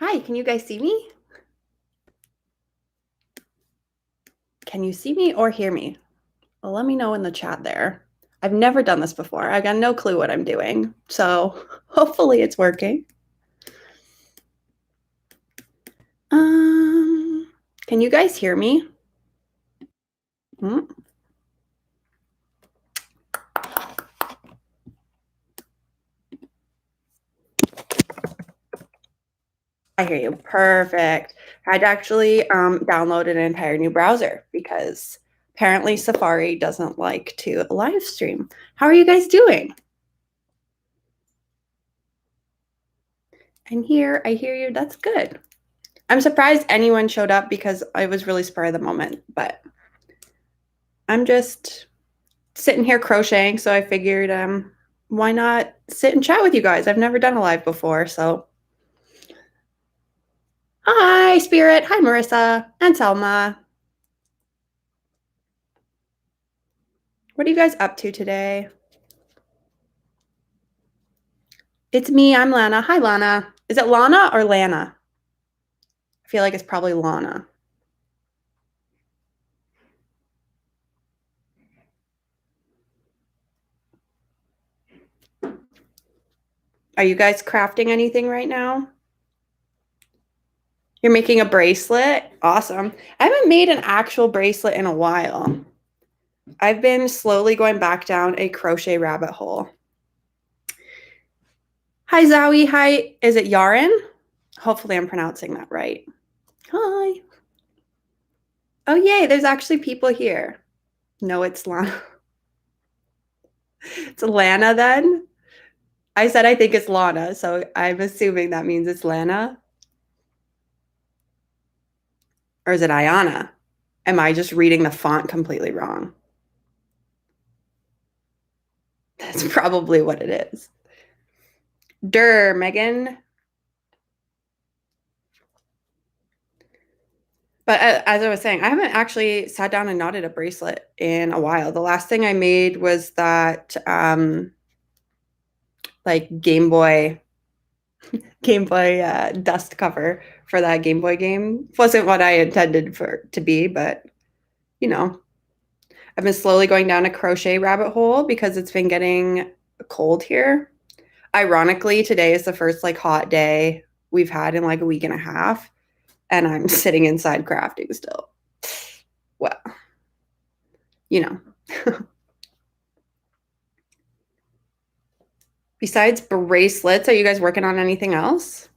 Hi, can you guys see me? Can you see me or hear me? Well, let me know in the chat there. I've never done this before. I got no clue what I'm doing. So hopefully it's working. Can you guys hear me? Hmm? I hear you. Perfect. I'd actually downloaded an entire new browser because apparently Safari doesn't like to live stream. How are you guys doing? I'm here. I hear you. That's good. I'm surprised anyone showed up because I was really spur of the moment, but I'm just sitting here crocheting, so I figured why not sit and chat with you guys? I've never done a live before, so hi Spirit, hi Marissa and Selma. What are you guys up to today? It's me, I'm Lana. Hi Lana. Is it Lana or Lana? I feel like it's probably Lana. Are you guys crafting anything right now? You're making a bracelet? Awesome. I haven't made an actual bracelet in a while. I've been slowly going back down a crochet rabbit hole. Hi Zowie, hi, is it Yaren? Hopefully I'm pronouncing that right. Hi. Oh yay, there's actually people here. No, it's Lana. It's Lana then? I said I think it's Lana, so I'm assuming that means it's Lana. Or is it Ayana? Am I just reading the font completely wrong? That's probably what it is. Megan. But as I was saying, I haven't actually sat down and knotted a bracelet in a while. The last thing I made was that like Game Boy dust cover for that Game Boy game. Wasn't what I intended for to be, but you know, I've been slowly going down a crochet rabbit hole because it's been getting cold here. Ironically, today is the first like hot day we've had in like a week and a half, and I'm sitting inside crafting still. Well, you know. Besides bracelets, are you guys working on anything else?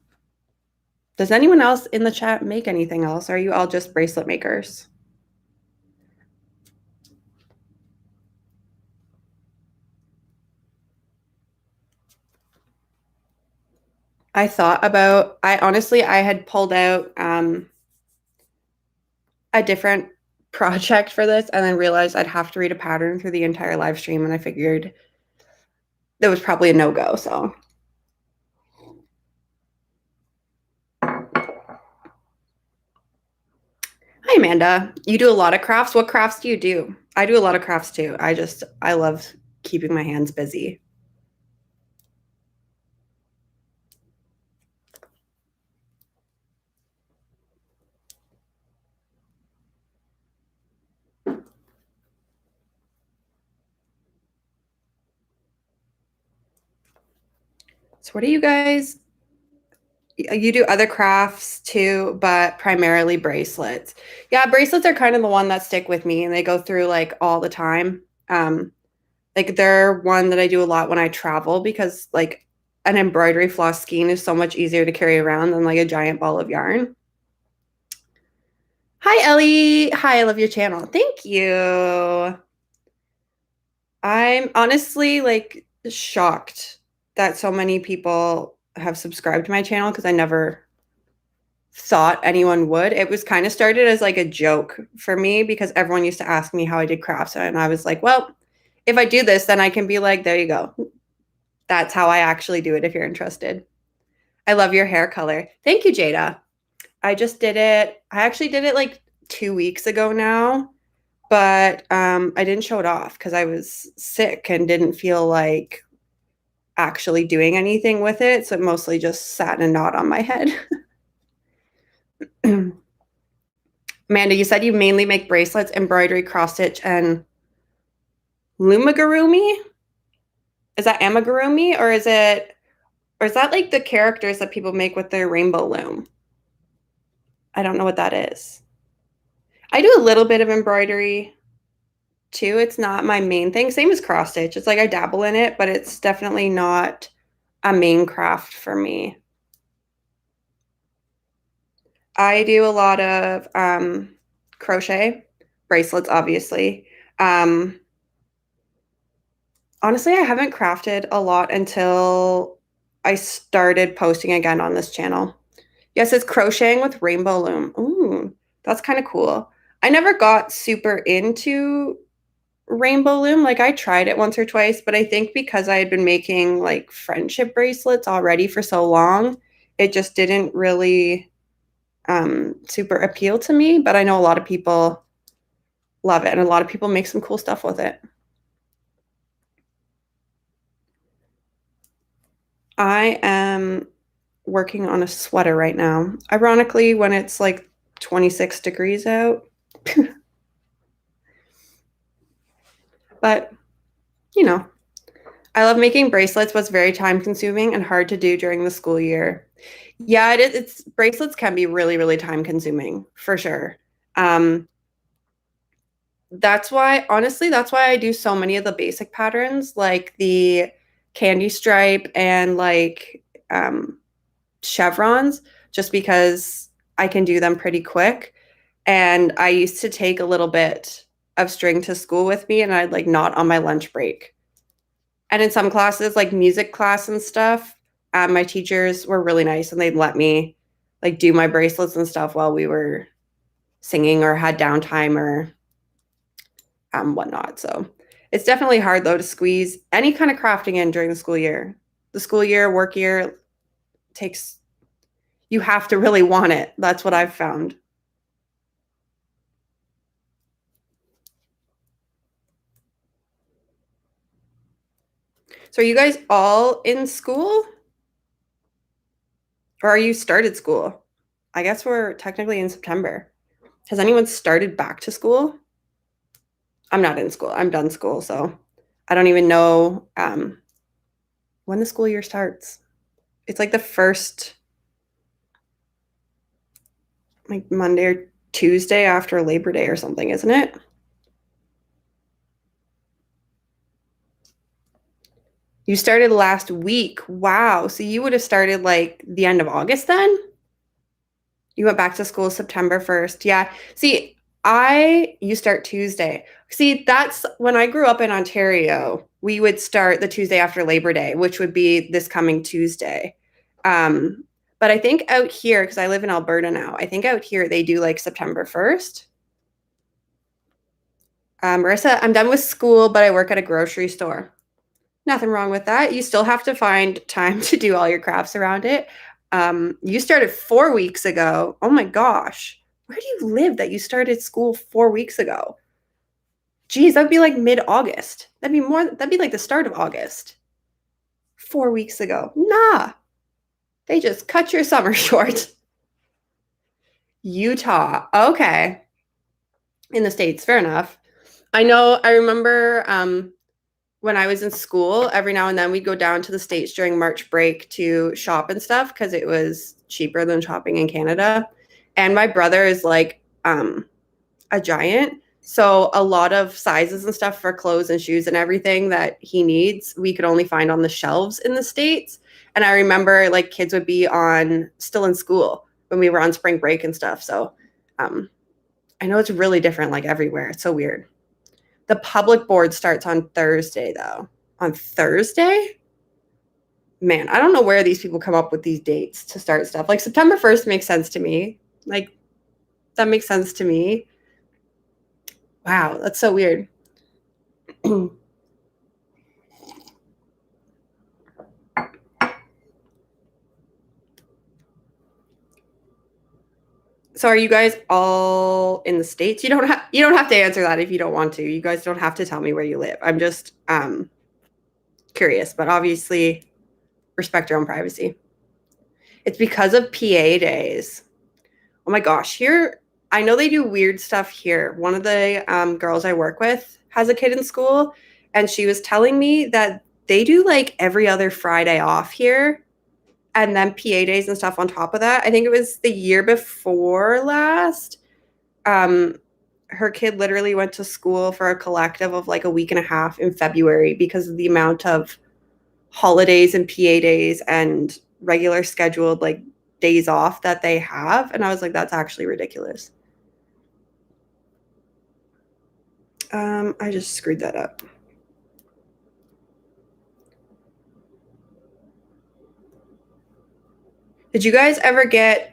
Does anyone else in the chat make anything else? Are you all just bracelet makers? I honestly, I had pulled out a different project for this and then realized I'd have to read a pattern through the entire live stream, and I figured that was probably a no-go, so. Hi, Amanda. You do a lot of crafts. What crafts do you do? I do a lot of crafts too. I love keeping my hands busy. So what do you guys, you do other crafts too, but primarily bracelets. Yeah, bracelets are kind of the one that stick with me and they go through like all the time. Like they're one that I do a lot when I travel because like an embroidery floss skein is so much easier to carry around than like a giant ball of yarn. Hi, Ellie. Hi, I love your channel. Thank you. I'm honestly like shocked that so many people have subscribed to my channel because I never thought anyone would. It was kind of started as like a joke for me because everyone used to ask me how I did crafts, and I was like, well, if I do this, then I can be like, there you go. That's how I actually do it if you're interested. I love your hair color. Thank you, Jada. I just did it. I actually did it like 2 weeks ago now, but I didn't show it off because I was sick and didn't feel like actually doing anything with it. So it mostly just sat in a knot on my head. Amanda, you said you mainly make bracelets, embroidery, cross stitch, and lumigurumi? Is that amigurumi, or is that like the characters that people make with their rainbow loom? I don't know what that is. I do a little bit of embroidery too. It's not my main thing. Same as cross stitch. It's like I dabble in it, but it's definitely not a main craft for me. I do a lot of crochet, bracelets, obviously. Um, Honestly, I haven't crafted a lot until I started posting again on this channel. Yes, it's crocheting with rainbow loom. Ooh, that's kind of cool. I never got super into rainbow loom. Like I tried it once or twice, but I think because I had been making like friendship bracelets already for so long, it just didn't really super appeal to me. But I know a lot of people love it, and a lot of people make some cool stuff with it. I am working on a sweater right now. Ironically, when it's like 26 degrees out. But, you know, I love making bracelets, but it's very time consuming and hard to do during the school year. Yeah, it is. It's bracelets can be really, really time consuming for sure. Um, that's why I do so many of the basic patterns, like the candy stripe and like chevrons, just because I can do them pretty quick. And I used to take a little bit of string to school with me, and I'd like knot on my lunch break. And in some classes, like music class and stuff, my teachers were really nice and they'd let me like do my bracelets and stuff while we were singing or had downtime or whatnot. So it's definitely hard though to squeeze any kind of crafting in during the school year. The school year, work year takes, you have to really want it. That's what I've found. So are you guys all in school? Or are you started school? I guess we're technically in September. Has anyone started back to school? I'm not in school. I'm done school, so I don't even know when the school year starts. It's like the first, like Monday or Tuesday after Labor Day or something, isn't it? You started last week. Wow. So you would have started like the end of August then? You went back to school September 1st. Yeah. See, you start Tuesday. See, that's when I grew up in Ontario, we would start the Tuesday after Labor Day, which would be this coming Tuesday. Um, but I think out here, because I live in Alberta now, I think out here they do like September 1st. Marissa, I'm done with school, but I work at a grocery store. Nothing wrong with that. You still have to find time to do all your crafts around it. You started 4 weeks ago. Oh my gosh. Where do you live that you started school 4 weeks ago? Geez, that'd be like mid-August. That'd be like the start of August. 4 weeks ago. Nah. They just cut your summer short. Utah. Okay. In the States, fair enough. I remember when I was in school, every now and then we'd go down to the States during March break to shop and stuff because it was cheaper than shopping in Canada. And my brother is like a giant. So a lot of sizes and stuff for clothes and shoes and everything that he needs, we could only find on the shelves in the States. And I remember like kids would be still in school when we were on spring break and stuff. So I know it's really different like everywhere. It's so weird. The public board starts on Thursday, though. On Thursday? Man, I don't know where these people come up with these dates to start stuff. Like September 1st makes sense to me. Like, that makes sense to me. Wow, that's so weird. So are you guys all in the States? You don't have to answer that if you don't want to. You guys don't have to tell me where you live. I'm just curious, but obviously respect your own privacy. It's because of PA days. Oh my gosh, here, I know they do weird stuff here. One of the girls I work with has a kid in school, and she was telling me that they do like every other Friday off here, and then PA days and stuff on top of that. I think it was the year before last. Um, her kid literally went to school for a collective of like a week and a half in February because of the amount of holidays and PA days and regular scheduled like days off that they have. And I was like, that's actually ridiculous. I just screwed that up. Did you guys ever get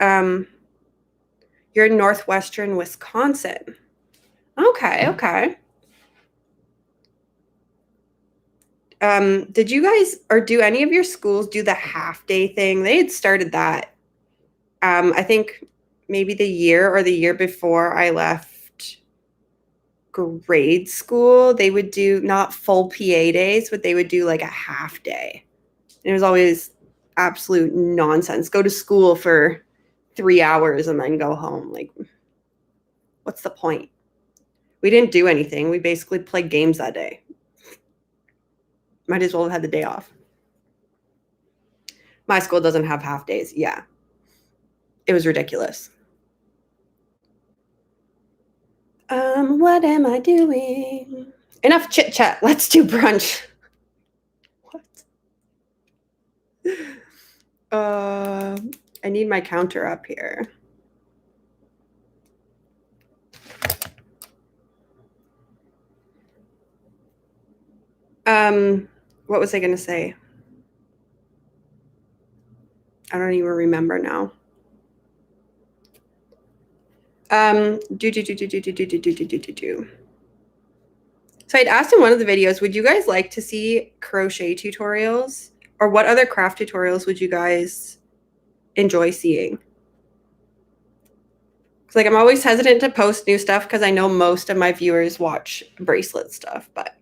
you're in northwestern Wisconsin? Okay. Did you guys or do any of your schools do the half day thing? They had started that. I think maybe the year or the year before I left grade school, they would do not full PA days, but they would do like a half day. And it was always absolute nonsense. Go to school for 3 hours and then go home. Like, what's the point? We didn't do anything. We basically played games that day. Might as well have had the day off. My school doesn't have half days. Yeah. It was ridiculous. What am I doing? Enough chit chat. Let's do brunch. What? I need my counter up here. What was I going to say? I don't even remember now. So I'd asked in one of the videos, would you guys like to see crochet tutorials? Or what other craft tutorials would you guys enjoy seeing? Because like I'm always hesitant to post new stuff because I know most of my viewers watch bracelet stuff, but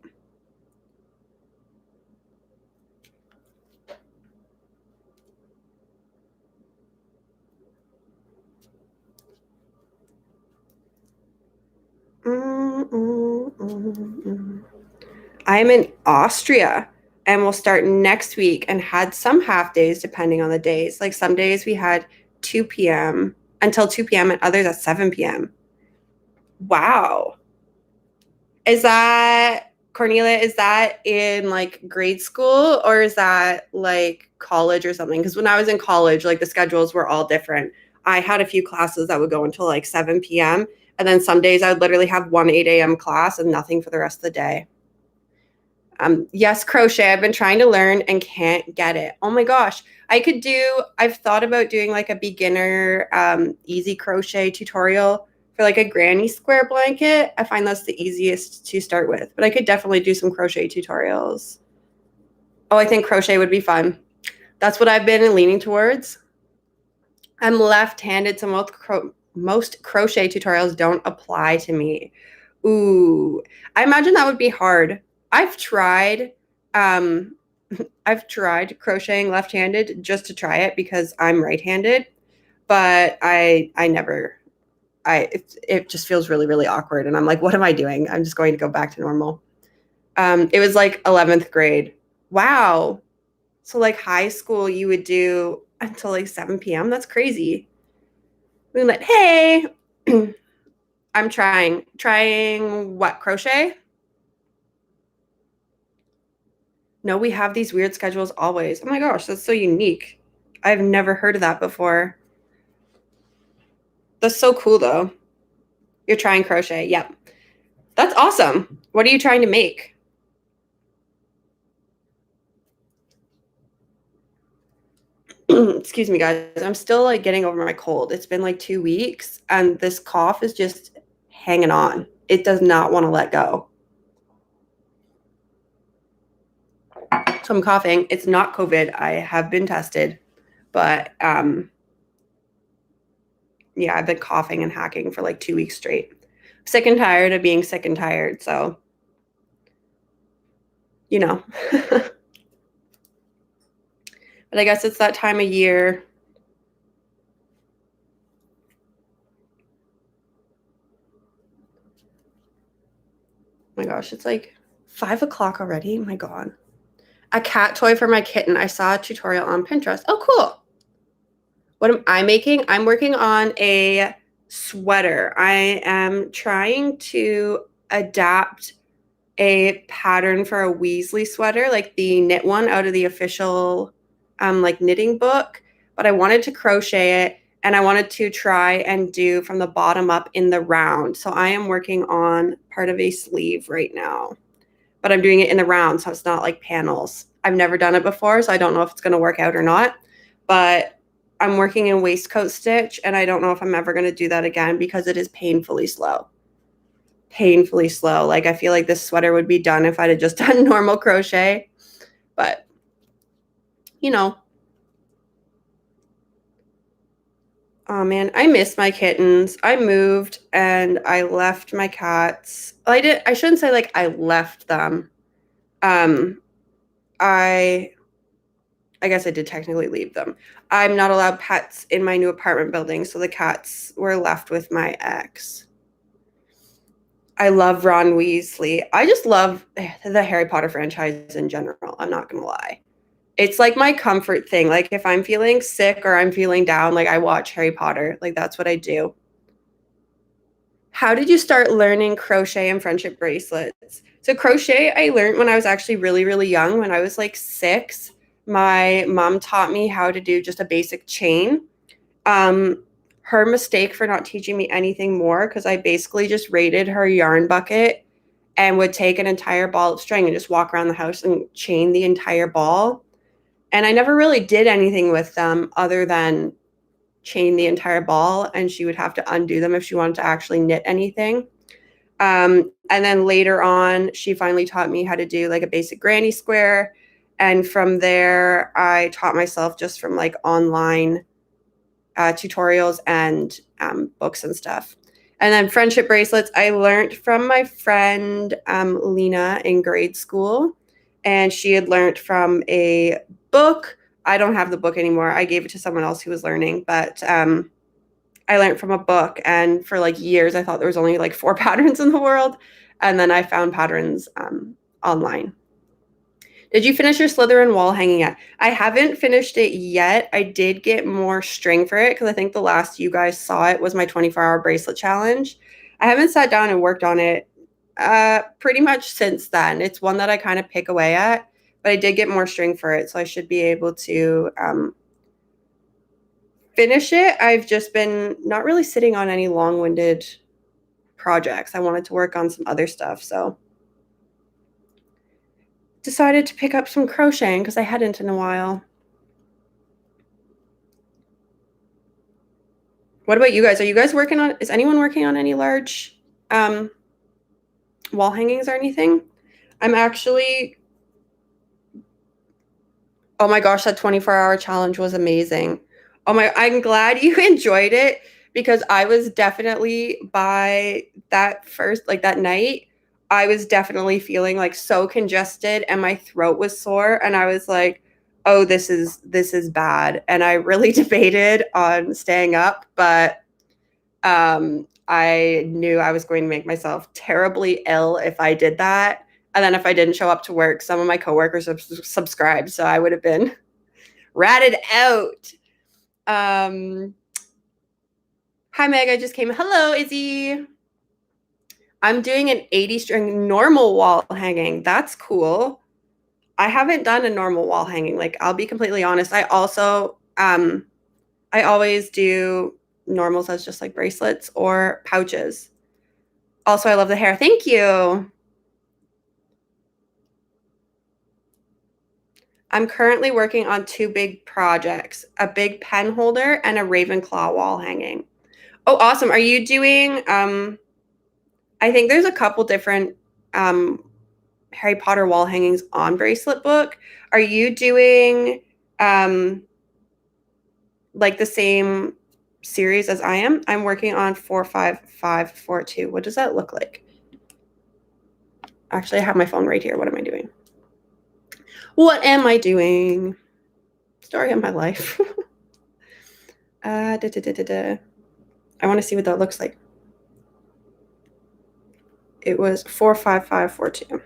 I'm in Austria and we'll start next week and had some half days depending on the days. Like some days we had 2 p.m. until 2 p.m. and others at 7 p.m. Wow. Is that, Cornelia, is that in like grade school or is that like college or something? Because when I was in college, like the schedules were all different. I had a few classes that would go until like 7 p.m. And then some days I would literally have one 8 a.m. class and nothing for the rest of the day. Yes, crochet. I've been trying to learn and can't get it. Oh my gosh. I've thought about doing like a beginner easy crochet tutorial for like a granny square blanket. I find that's the easiest to start with, but I could definitely do some crochet tutorials. Oh, I think crochet would be fun. That's what I've been leaning towards. I'm left-handed, so most crochet tutorials don't apply to me. Ooh, I imagine that would be hard. I've tried um I've tried crocheting left-handed just to try it because I'm right-handed, but I never it just feels really really awkward and I'm like, what am I doing? I'm just going to go back to normal. It was like 11th grade. Wow. So like high school you would do until like 7 p.m. That's crazy. We like, hey, I'm trying what, crochet? No, we have these weird schedules always. Oh my gosh, that's so unique. I've never heard of that before. That's so cool though. You're trying crochet. Yep. That's awesome. What are you trying to make? Excuse me, guys. I'm still like getting over my cold. It's been like 2 weeks and this cough is just hanging on. It does not want to let go. So I'm coughing. It's not COVID. I have been tested, but yeah, I've been coughing and hacking for like 2 weeks straight. Sick and tired of being sick and tired. So, you know. But I guess it's that time of year. gosh, it's like 5 o'clock already. Oh my God. A cat toy for my kitten. I saw a tutorial on Pinterest. Oh, cool. What am I making? I'm working on a sweater. I am trying to adapt a pattern for a Weasley sweater, like the knit one out of the official like knitting book, but I wanted to crochet it and I wanted to try and do from the bottom up in the round. So I am working on part of a sleeve right now, but I'm doing it in the round, so it's not like panels. I've never done it before, so I don't know if it's going to work out or not, but I'm working in waistcoat stitch and I don't know if I'm ever going to do that again because it is painfully slow. Painfully slow. Like I feel like this sweater would be done if I'd have just done normal crochet, but you know. Oh man, I miss my kittens. I moved and I left my cats. I shouldn't say like I left them. I guess I did technically leave them. I'm not allowed pets in my new apartment building, so the cats were left with my ex. I love Ron Weasley. I just love the Harry Potter franchise in general. I'm not gonna lie. It's like my comfort thing. Like if I'm feeling sick or I'm feeling down, like I watch Harry Potter. Like that's what I do. How did you start learning crochet and friendship bracelets? So crochet, I learned when I was actually really, really young. When I was like 6, my mom taught me how to do just a basic chain. Her mistake for not teaching me anything more, because I basically just raided her yarn bucket and would take an entire ball of string and just walk around the house and chain the entire ball. And I never really did anything with them other than chain the entire ball, and she would have to undo them if she wanted to actually knit anything. And then later on, she finally taught me how to do like a basic granny square. And from there, I taught myself just from like online tutorials and books and stuff. And then friendship bracelets, I learned from my friend Lena in grade school. And she had learned from a book. I don't have the book anymore. I gave it to someone else who was learning, but I learned from a book. And for like years, I thought there was only like 4 patterns in the world. And then I found patterns online. Did you finish your Slytherin wall hanging yet? I haven't finished it yet. I did get more string for it because I think the last you guys saw it was my 24-hour bracelet challenge. I haven't sat down and worked on it pretty much since then. It's one that I kind of pick away at, but I did get more string for it, so I should be able to finish it. I've just been not really sitting on any long-winded projects. I wanted to work on some other stuff, so decided to pick up some crocheting because I hadn't in a while. What about you guys? Are you guys working on, is anyone working on any large wall hangings or anything? I'm actually, oh my gosh, that 24-hour challenge was amazing. Oh my, I'm glad you enjoyed it because I was definitely by that first, like that night, I was definitely feeling like so congested and my throat was sore. And I was like, oh, this is bad. And I really debated on staying up, but I knew I was going to make myself terribly ill if I did that. And then if I didn't show up to work, some of my coworkers subscribed, so I would have been ratted out. Hi, Meg. I just came. Hello, Izzy. I'm doing an 80 string normal wall hanging. That's cool. I haven't done a normal wall hanging. Like, I'll be completely honest. I also, I always do normals as just like bracelets or pouches. Also, I love the hair. Thank you. I'm currently working on 2 big projects, a big pen holder and a Ravenclaw wall hanging. Oh, awesome. Are you doing, I think there's a couple different Harry Potter wall hangings on Bracelet Book. Are you doing like the same series as I am? I'm working on 45542. What does that look like? Actually, I have my phone right here. What am I doing? What am I doing? Story of my life. I want to see what that looks like. It was 45542.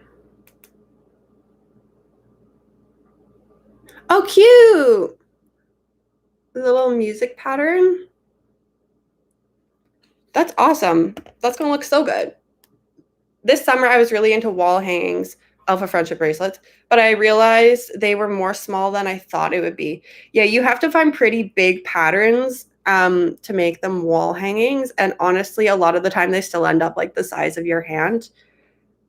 Oh, cute! The little music pattern. That's awesome. That's gonna look so good. This summer, I was really into wall hangings, Alpha Friendship bracelets, but I realized they were more small than I thought it would be. Yeah, you have to find pretty big patterns to make them wall hangings. And honestly, a lot of the time they still end up like the size of your hand.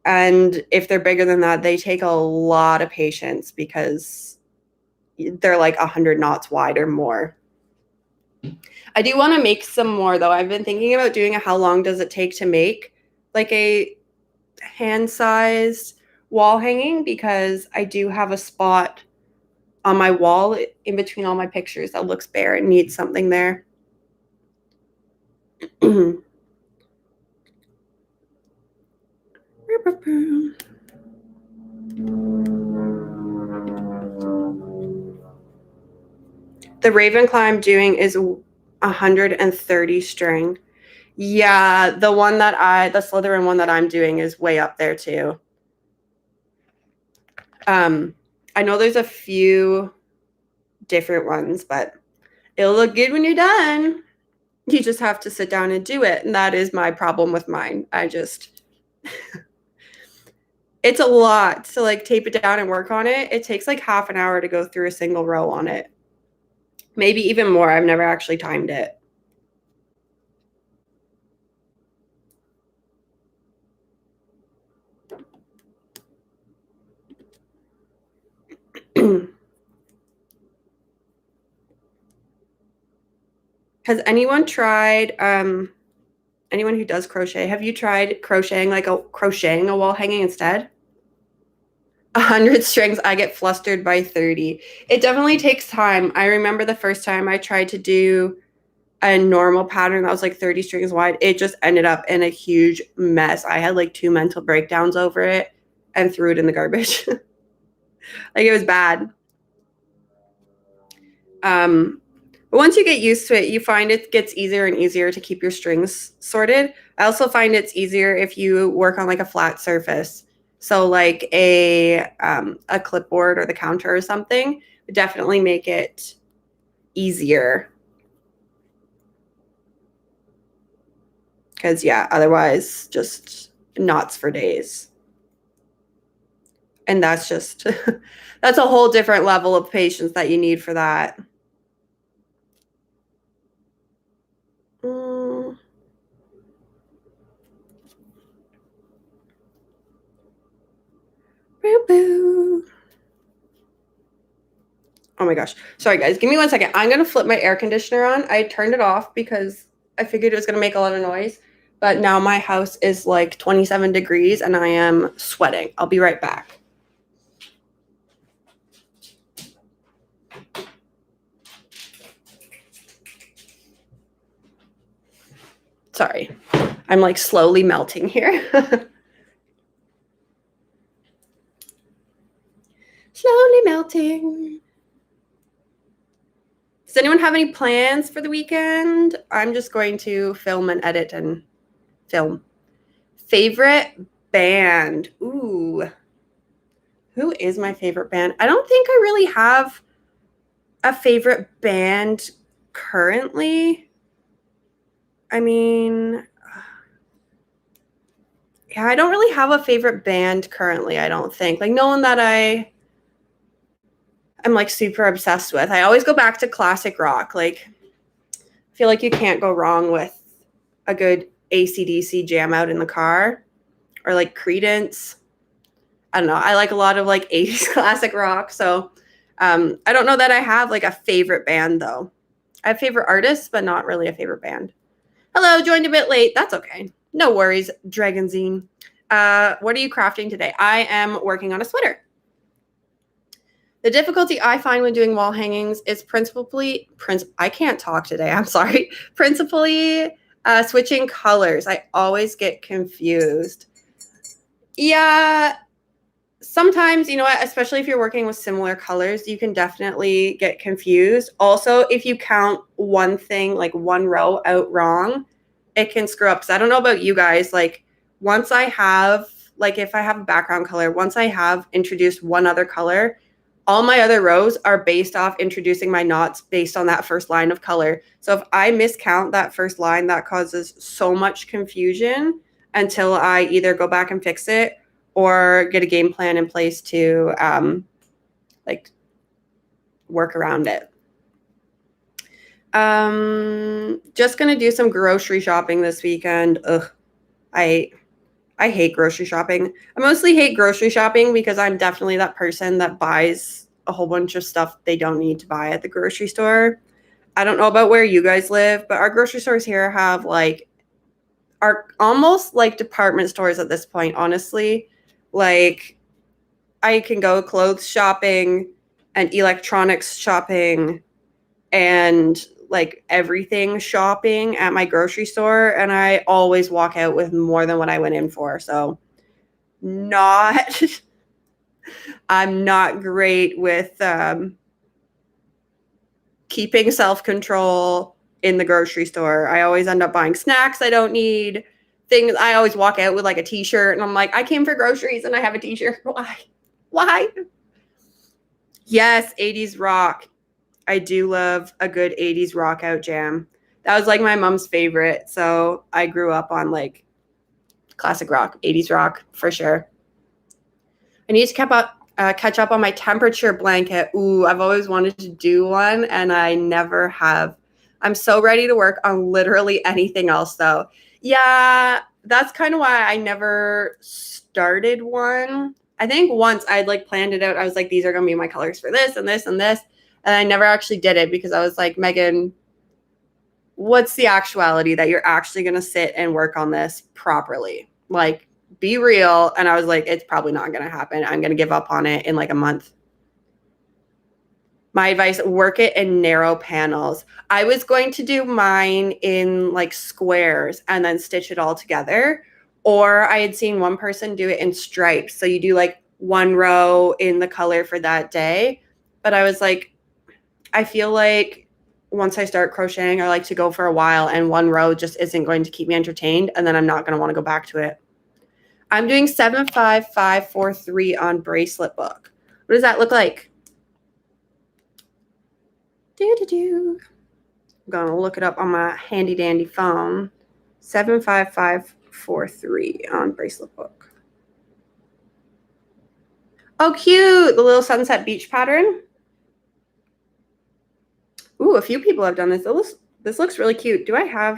And if they're bigger than that, they take a lot of patience because they're like 100 knots wide or more. I do want to make some more though. I've been thinking about doing a how long does it take to make like a hand-sized wall hanging, because I do have a spot on my wall in between all my pictures that looks bare and needs something there. The Ravenclaw I'm doing is 130 string. Yeah, the Slytherin one that I'm doing is way up there too. I know there's a few different ones, but it'll look good when you're done. You just have to sit down and do it. And that is my problem with mine. It's a lot to like tape it down and work on it. It takes like half an hour to go through a single row on it. Maybe even more. I've never actually timed it. Has anyone tried, anyone who does crochet, have you tried crocheting a wall hanging instead? 100 strings, I get flustered by 30. It definitely takes time. I remember the first time I tried to do a normal pattern that was like 30 strings wide, it just ended up in a huge mess. I had like 2 mental breakdowns over it and threw it in the garbage. Like it was bad. But once you get used to it, you find it gets easier and easier to keep your strings sorted. I also find it's easier if you work on like a flat surface. So like a clipboard or the counter or something would definitely make it easier. Because yeah, otherwise just knots for days. And that's just, that's a whole different level of patience that you need for that. Oh my gosh. Sorry, guys. Give me 1 second. I'm going to flip my air conditioner on. I turned it off because I figured it was going to make a lot of noise. But now my house is like 27 degrees and I am sweating. I'll be right back. Sorry. I'm like slowly melting here. Slowly melting. Does anyone have any plans for the weekend? I'm just going to film and edit and film. Favorite band? Ooh. Who is my favorite band? I don't think I really have a favorite band currently. I mean, yeah, I don't really have a favorite band currently, I don't think. Like no one that I'm like super obsessed with. I always go back to classic rock. Like I feel like you can't go wrong with a good AC/DC jam out in the car, or like Creedence. I don't know. I like a lot of like 80s classic rock. So I don't know that I have like a favorite band though. I have favorite artists, but not really a favorite band. Hello, joined a bit late. That's okay. No worries, Dragonzine. What are you crafting today? I am working on a sweater. The difficulty I find when doing wall hangings is I can't talk today. I'm sorry. Principally switching colors. I always get confused. Yeah, sometimes, you know what, especially if you're working with similar colors, you can definitely get confused. Also, if you count one thing, like one row out wrong, it can screw up. Because I don't know about you guys, like once I have, like if I have a background color, once I have introduced one other color, all my other rows are based off introducing my knots based on that first line of color. So if I miscount that first line, that causes so much confusion until I either go back and fix it or get a game plan in place to like work around it. Just gonna do some grocery shopping this weekend. Ugh, I hate grocery shopping. I mostly hate grocery shopping because I'm definitely that person that buys a whole bunch of stuff they don't need to buy at the grocery store. I don't know about where you guys live, but our grocery stores here have like are almost like department stores at this point, honestly. Like I can go clothes shopping and electronics shopping and like everything shopping at my grocery store, and I always walk out with more than what I went in for. So not I'm not great with keeping self-control in the grocery store. I always end up buying snacks I don't need, things. I always walk out with like a t-shirt and I'm like, I came for groceries and I have a t-shirt. Why? Yes, 80s rock. I do love a good 80s rock out jam. That was like my mom's favorite. So I grew up on like classic rock, 80s rock for sure. I need to catch up on my temperature blanket. Ooh, I've always wanted to do one and I never have. I'm so ready to work on literally anything else though. Yeah, that's kind of why I never started one. I think once I'd like planned it out. I was like, these are going to be my colors for this and this and this. And I never actually did it because I was like, Megan, what's the actuality that you're actually going to sit and work on this properly? Like, be real. And I was like, it's probably not going to happen. I'm going to give up on it in like a month. My advice, work it in narrow panels. I was going to do mine in like squares and then stitch it all together. Or I had seen one person do it in stripes. So you do like one row in the color for that day. But I was like, I feel like once I start crocheting, I like to go for a while and one row just isn't going to keep me entertained. And then I'm not going to want to go back to it. I'm doing 75543 on bracelet book. What does that look like? I'm going to look it up on my handy dandy phone. 75543 on bracelet book. Oh, cute. The little sunset beach pattern. Ooh, a few people have done this. This looks really cute. Do I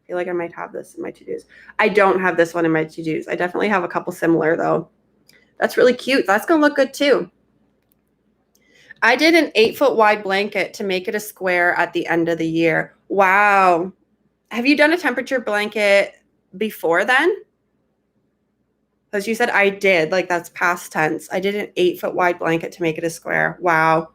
feel like I might have this in my to-dos. I don't have this one in my to-dos. I definitely have a couple similar though. That's really cute. That's going to look good too. I did an 8-foot wide blanket to make it a square at the end of the year. Wow. Have you done a temperature blanket before then? Because you said I did, like that's past tense. I did an 8-foot wide blanket to make it a square. Wow.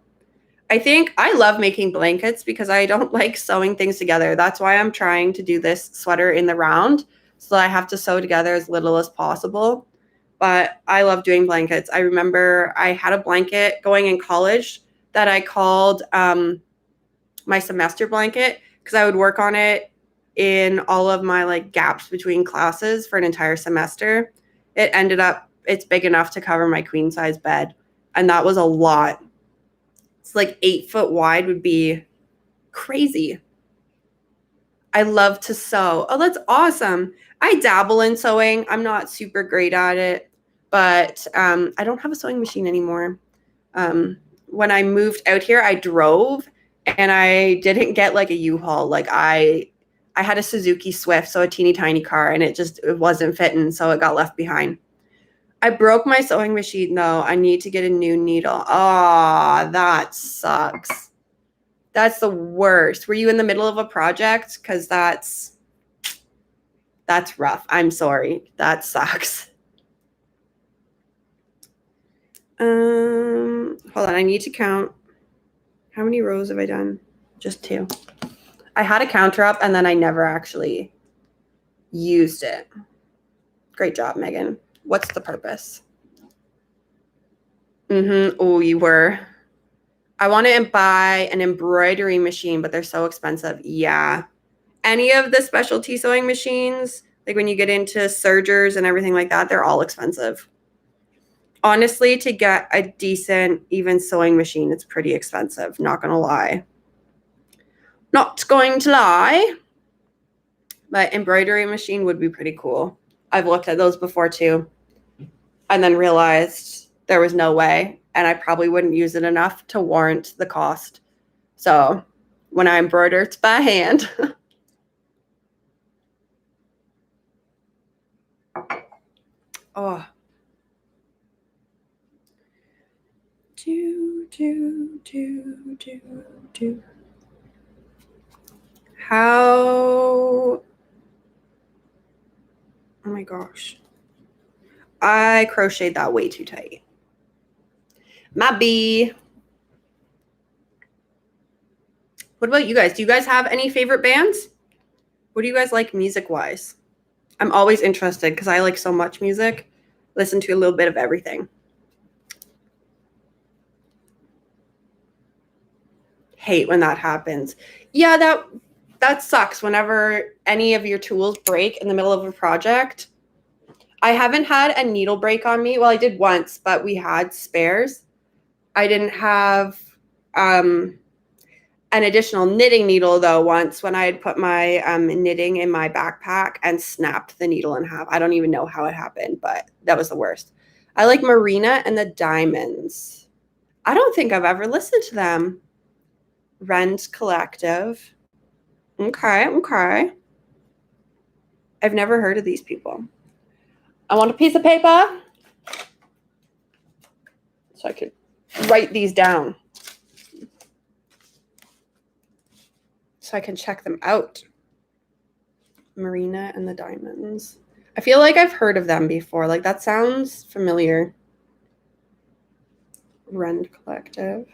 I think I love making blankets because I don't like sewing things together. That's why I'm trying to do this sweater in the round so I have to sew together as little as possible. But I love doing blankets. I remember I had a blanket going in college that I called my semester blanket because I would work on it in all of my like gaps between classes for an entire semester. It ended up, it's big enough to cover my queen size bed. And that was a lot. It's like 8 foot wide would be crazy. I love to sew. Oh, that's awesome. I dabble in sewing. I'm not super great at it, but I don't have a sewing machine anymore. When I moved out here, I drove and I didn't get like a U-Haul. Like I had a Suzuki Swift, so a teeny tiny car, and it wasn't fitting, so it got left behind. I broke my sewing machine though. I need to get a new needle. Oh, that sucks. That's the worst. Were you in the middle of a project? Because that's rough. I'm sorry. That sucks. Hold on. I need to count. How many rows have I done? Just 2. I had a counter up and then I never actually used it. Great job, Megan. What's the purpose? Oh, you were. I want to buy an embroidery machine, but they're so expensive. Yeah. Any of the specialty sewing machines Like when you get into sergers and everything like that, they're all expensive. Honestly, to get a decent, even sewing machine, it's pretty expensive. Not going to lie. Not going to lie. But embroidery machine would be pretty cool. I've looked at those before too. And then realized there was no way. And I probably wouldn't use it enough to warrant the cost. So when I embroider, it's by hand. Oh. How? Oh my gosh. I crocheted that way too tight. My B. What about you guys? Do you guys have any favorite bands? What do you guys like music-wise? I'm always interested because I like so much music. Listen to a little bit of everything. Hate when that happens. Yeah, that sucks whenever any of your tools break in the middle of a project. I haven't had a needle break on me. Well, I did once, but we had spares. I didn't have an additional knitting needle, though, once when I had put my knitting in my backpack and snapped the needle in half. I don't even know how it happened, but that was the worst. I like Marina and the Diamonds. I don't think I've ever listened to them. Rend Collective. Okay. I've never heard of these people. I want a piece of paper so I could write these down so I can check them out. Marina and the Diamonds. I feel like I've heard of them before. Like that sounds familiar. Rend Collective.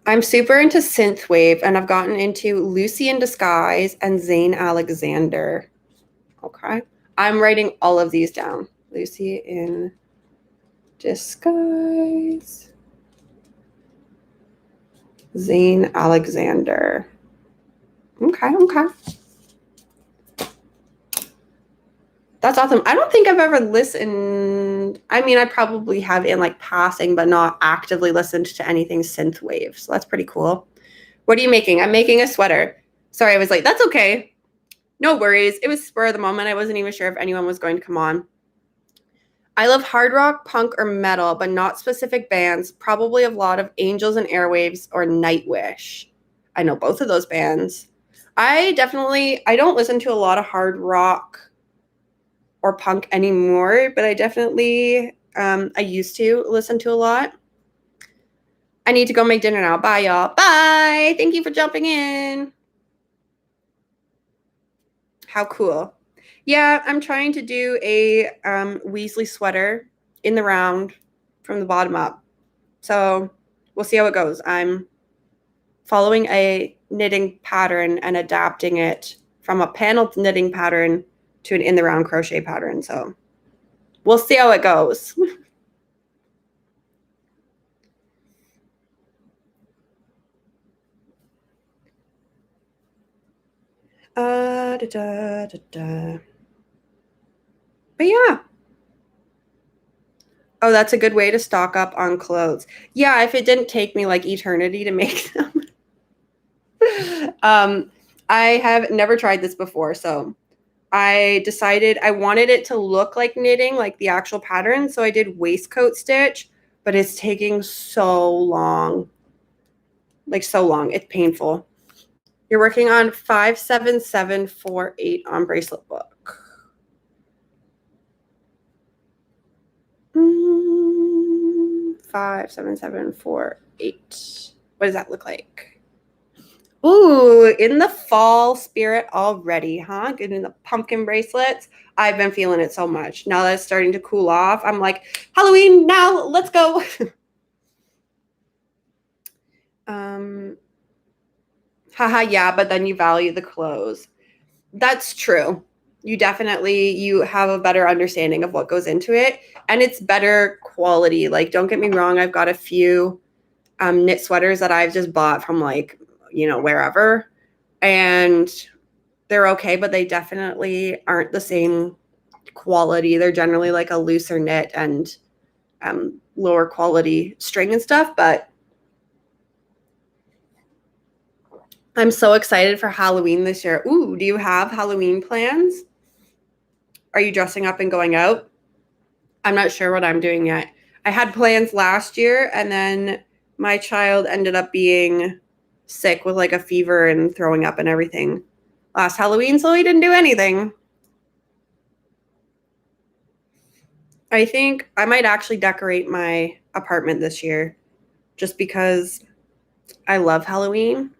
I'm super into synthwave, and I've gotten into Lucy in Disguise and Zane Alexander. Okay. I'm writing all of these down. Lucy in Disguise. Zane Alexander. Okay. That's awesome. I don't think I've ever listened. I mean, I probably have in like passing, but not actively listened to anything synthwave. So that's pretty cool. What are you making? I'm making a sweater. Sorry, I was like, that's okay. No worries. It was spur of the moment. I wasn't even sure if anyone was going to come on. I love hard rock, punk, or metal, but not specific bands. Probably a lot of Angels and Airwaves or Nightwish. I know both of those bands. I don't listen to a lot of hard rock or punk anymore, but I definitely, I used to listen to a lot. I need to go make dinner now. Bye, y'all. Bye. Thank you for jumping in. How cool. Yeah, I'm trying to do a Weasley sweater in the round from the bottom up. So we'll see how it goes. I'm following a knitting pattern and adapting it from a paneled knitting pattern to an in the round crochet pattern. So we'll see how it goes. But yeah. Oh, that's a good way to stock up on clothes. Yeah, if it didn't take me like eternity to make them. I have never tried this before, so I decided I wanted it to look like knitting, like the actual pattern. So I did waistcoat stitch, but it's taking so long. Like so long. It's painful. You're working on 57748 on bracelet book. 57748. What does that look like? Ooh, in the fall spirit already, huh? Getting the pumpkin bracelets. I've been feeling it so much. Now that it's starting to cool off, I'm like, Halloween now, let's go. Haha, yeah, but then you value the clothes. That's true. You have a better understanding of what goes into it, and it's better quality. Like, don't get me wrong, I've got a few knit sweaters that I've just bought from like, wherever, and they're okay, but they definitely aren't the same quality. They're generally like a looser knit and lower quality string and stuff, but I'm so excited for Halloween this year. Ooh, do you have Halloween plans? Are you dressing up and going out? I'm not sure what I'm doing yet. I had plans last year, and then my child ended up being sick with like a fever and throwing up and everything last Halloween, so we didn't do anything. I think I might actually decorate my apartment this year just because I love Halloween.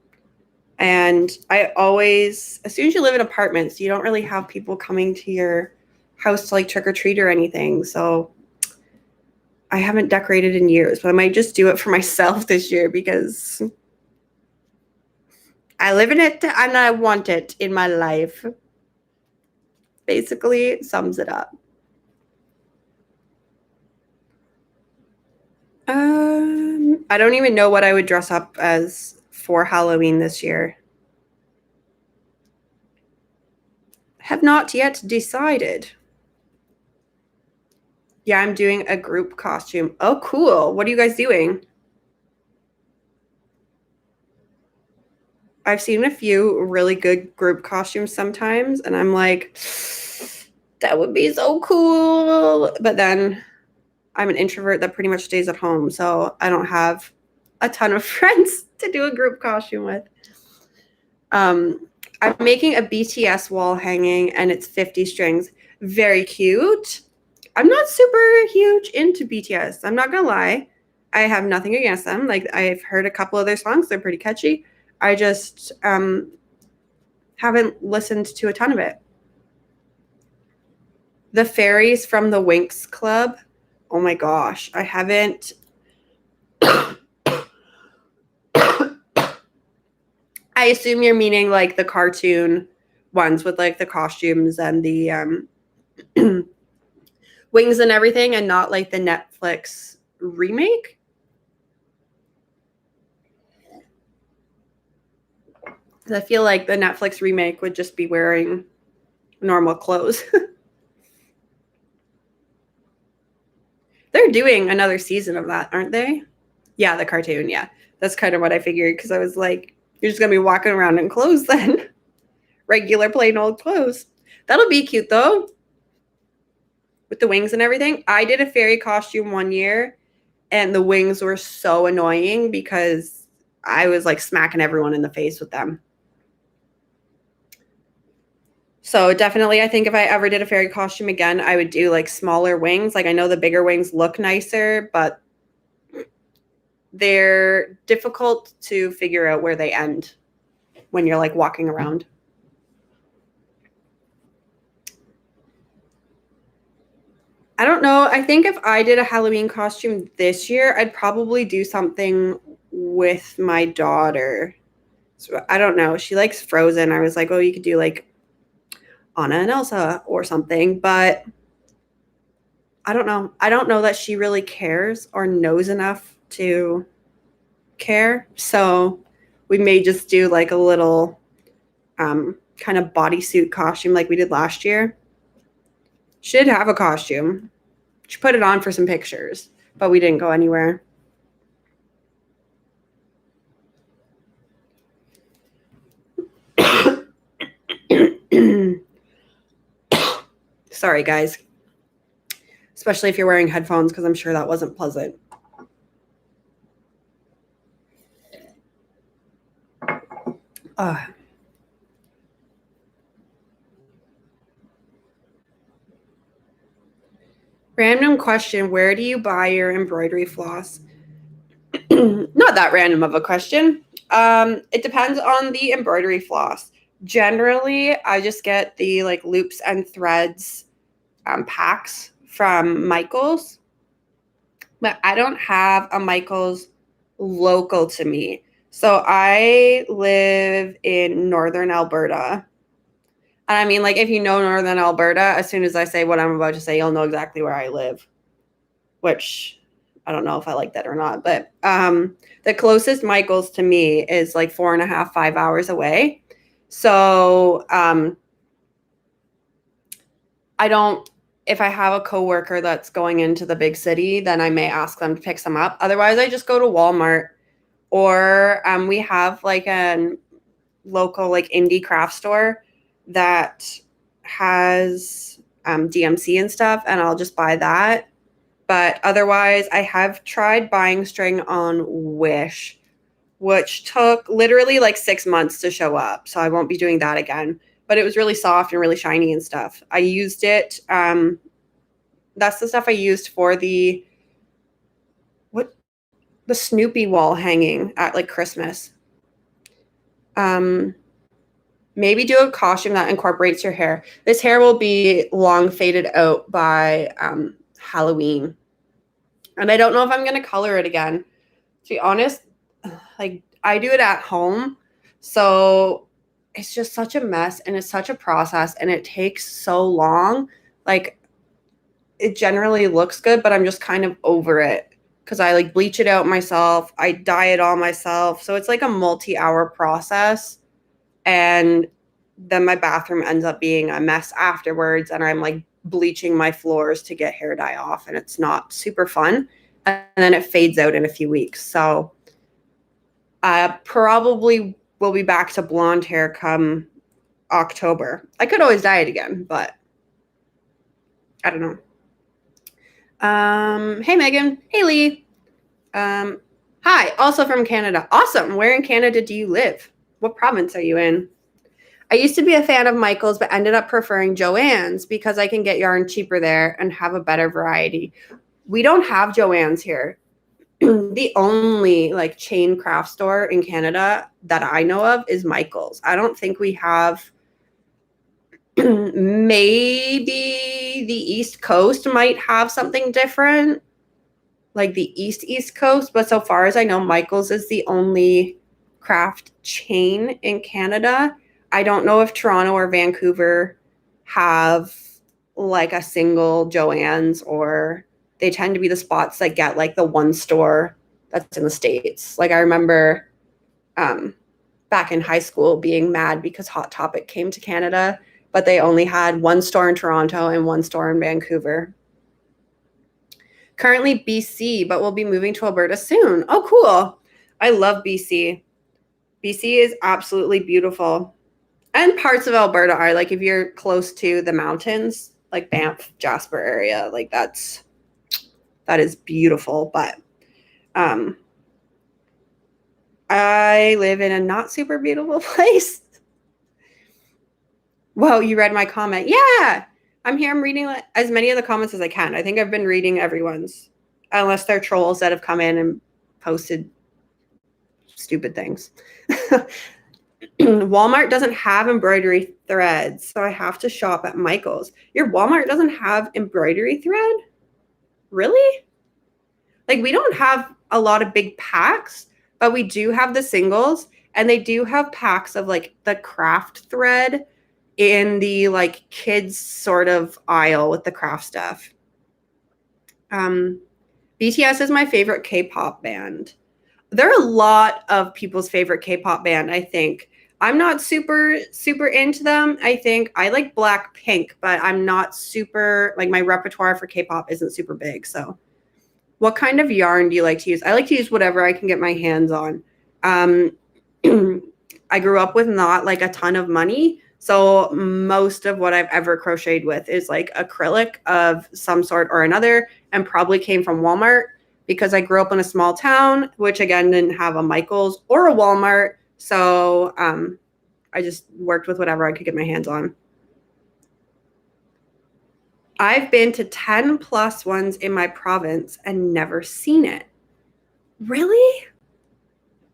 And I always, as soon as you live in apartments, you don't really have people coming to your house to like trick or treat or anything. So I haven't decorated in years, but I might just do it for myself this year because I live in it and I want it in my life. Basically sums it up. I don't even know what I would dress up as for Halloween this year. Have not yet decided. Yeah, I'm doing a group costume. Oh, cool. What are you guys doing? I've seen a few really good group costumes sometimes, and I'm like, that would be so cool. But then I'm an introvert that pretty much stays at home, so I don't have a ton of friends to do a group costume with. I'm making a BTS wall hanging, and it's 50 strings. Very cute. I'm not super huge into BTS. I'm not gonna lie. I have nothing against them. Like I've heard a couple of their songs. They're pretty catchy. I just haven't listened to a ton of it. The Fairies from the Winx Club. Oh my gosh. I haven't. I assume you're meaning like the cartoon ones with like the costumes and the wings and everything, and not like the Netflix remake. I feel like the Netflix remake would just be wearing normal clothes. They're doing another season of that, aren't they? Yeah, the cartoon. Yeah, that's kind of what I figured because I was like, you're just gonna be walking around in clothes then, regular plain old clothes. That'll be cute though, with the wings and everything. I did a fairy costume one year, and the wings were so annoying because I was like smacking everyone in the face with them. So definitely, I think if I ever did a fairy costume again, I would do like smaller wings. Like I know the bigger wings look nicer, but they're difficult to figure out where they end when you're like walking around. I don't know. I think if I did a Halloween costume this year, I'd probably do something with my daughter. So I don't know. She likes Frozen. I was like, oh, you could do like Anna and Elsa or something, but I don't know. I don't know that she really cares or knows enough to care. So we may just do like a little kind of bodysuit costume like we did last year. She did have a costume. She put it on for some pictures, but we didn't go anywhere. Sorry, guys. Especially if you're wearing headphones, because I'm sure that wasn't pleasant. Random question. Where do you buy your embroidery floss? Not that random of a question. It depends on the embroidery floss. Generally, I just get the like loops and threads packs from Michaels, but I don't have a Michaels local to me. So I live in northern Alberta. And I mean, like, if you know northern Alberta, as soon as I say what I'm about to say, you'll know exactly where I live, which I don't know if I like that or not. But the closest Michaels to me is like 4.5, 5 hours away. So if I have a coworker that's going into the big city, then I may ask them to pick some up. Otherwise, I just go to Walmart, or we have like a local like indie craft store that has DMC and stuff, and I'll just buy that. But otherwise, I have tried buying string on Wish, which took literally like 6 months to show up. So I won't be doing that again. But it was really soft and really shiny and stuff. I used it. That's the stuff I used for the Snoopy wall hanging at like Christmas. Maybe do a costume that incorporates your hair. This hair will be long faded out by Halloween. And I don't know if I'm going to color it again. To be honest, like I do it at home. So it's just such a mess and it's such a process and it takes so long. Like it generally looks good, but I'm just kind of over it because I like bleach it out myself. I dye it all myself. So it's like a multi-hour process. And then my bathroom ends up being a mess afterwards. And I'm like bleaching my floors to get hair dye off. And it's not super fun. And then it fades out in a few weeks. So I probably will be back to blonde hair come October. I could always dye it again, but I don't know. Hey, Megan. Hey, Lee. Hi, also from Canada. Awesome. Where in Canada do you live? What province are you in? I used to be a fan of Michael's, but ended up preferring Joann's because I can get yarn cheaper there and have a better variety. We don't have Joann's here. The only like chain craft store in Canada that I know of is Michael's. I don't think we have. Maybe the East Coast might have something different, like the East Coast. But so far as I know, Michael's is the only craft chain in Canada. I don't know if Toronto or Vancouver have like a single Joann's, or they tend to be the spots that get like the one store that's in the States. Like I remember back in high school being mad because Hot Topic came to Canada, but they only had one store in Toronto and one store in Vancouver. Currently BC, but we'll be moving to Alberta soon. Oh, cool. I love BC. BC is absolutely beautiful. And parts of Alberta are, like if you're close to the mountains, like Banff, Jasper area, like that is beautiful. But I live in a not super beautiful place. Whoa, you read my comment. Yeah, I'm here. I'm reading as many of the comments as I can. I think I've been reading everyone's, unless they're trolls that have come in and posted stupid things. Walmart doesn't have embroidery threads, so I have to shop at Michael's. Your Walmart doesn't have embroidery thread? Really? Like we don't have a lot of big packs, but we do have the singles, and they do have packs of like the craft thread in the like kids sort of aisle with the craft stuff. BTS is my favorite K-pop band. They're a lot of people's favorite K-pop band, I think. I'm not super into them. I think I like Blackpink, but I'm not super, like my repertoire for K-pop isn't super big. So what kind of yarn do you like to use? I like to use whatever I can get my hands on. I grew up with not like a ton of money. So most of what I've ever crocheted with is like acrylic of some sort or another, and probably came from Walmart because I grew up in a small town, which again didn't have a Michael's or a Walmart. So I just worked with whatever I could get my hands on. I've been to 10 plus ones in my province and never seen it. Really?